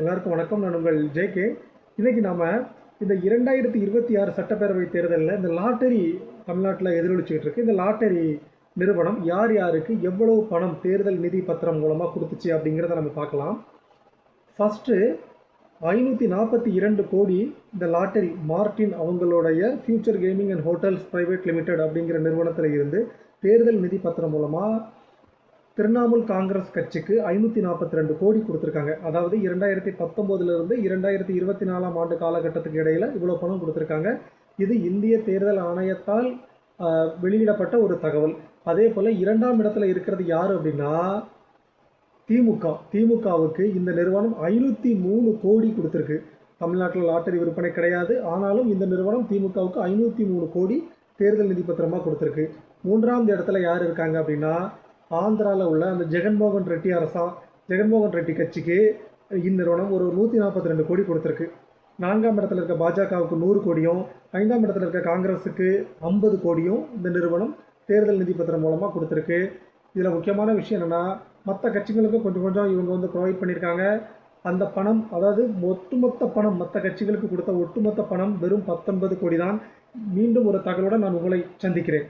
எல்லாருக்கும் வணக்கம். நான் உங்கள் ஜேகே. இன்றைக்கி நாம் இந்த 2026 சட்டப்பேரவை தேர்தலில் இந்த லாட்டரி தமிழ்நாட்டில் எதிரொலிச்சுக்கிட்டு இருக்கு. இந்த லாட்டரி நிறுவனம் யார் யாருக்கு எவ்வளவு பணம் தேர்தல் நிதி பத்திரம் மூலமாக கொடுத்துச்சு அப்படிங்கிறத நம்ம பார்க்கலாம். ஃபஸ்ட்டு 542 கோடி இந்த லாட்டரி மார்டின் அவங்களுடைய future gaming and hotels private limited அப்படிங்கிற நிறுவனத்தில் இருந்து தேர்தல் நிதி பத்திரம் மூலமாக திரிணாமுல் காங்கிரஸ் கட்சிக்கு 542 கோடி கொடுத்துருக்காங்க. அதாவது 2019 2024 ஆண்டு காலகட்டத்துக்கு இடையில் இவ்வளோ பணம் கொடுத்துருக்காங்க. இது இந்திய தேர்தல் ஆணையத்தால் வெளியிடப்பட்ட ஒரு தகவல். அதே போல் 2ஆம் இடத்துல இருக்கிறது யார் அப்படின்னா திமுகவுக்கு இந்த நிறுவனம் 503 கோடி கொடுத்துருக்கு. தமிழ்நாட்டில் லாட்டரி விற்பனை கிடையாது, ஆனாலும் இந்த நிறுவனம் திமுகவுக்கு 503 கோடி தேர்தல் நிதி பத்திரமாக கொடுத்துருக்கு. 3ஆவது இடத்துல யார் இருக்காங்க அப்படின்னா ஆந்திராவில் உள்ள அந்த ஜெகன்மோகன் ரெட்டி கட்சிக்கு இந்நிறுவனம் ஒரு 142 கோடி கொடுத்துருக்கு. 4ஆம் இடத்துல இருக்க பாஜகவுக்கு 100 கோடியும் 5ஆம் இடத்துல இருக்க காங்கிரஸுக்கு 50 கோடியும் இந்த நிறுவனம் தேர்தல் நிதி பத்திரம் மூலமாக கொடுத்துருக்கு. இதில் முக்கியமான விஷயம் என்னென்னா, மற்ற கட்சிகளுக்கும் கொஞ்சம் இவங்க ப்ரொவைட் பண்ணியிருக்காங்க. அந்த பணம், அதாவது ஒட்டுமொத்த பணம், மற்ற கட்சிகளுக்கு கொடுத்த ஒட்டுமொத்த பணம் வெறும் 19 கோடி தான். மீண்டும் ஒரு தகவலுடன் நான் உங்களை சந்திக்கிறேன்.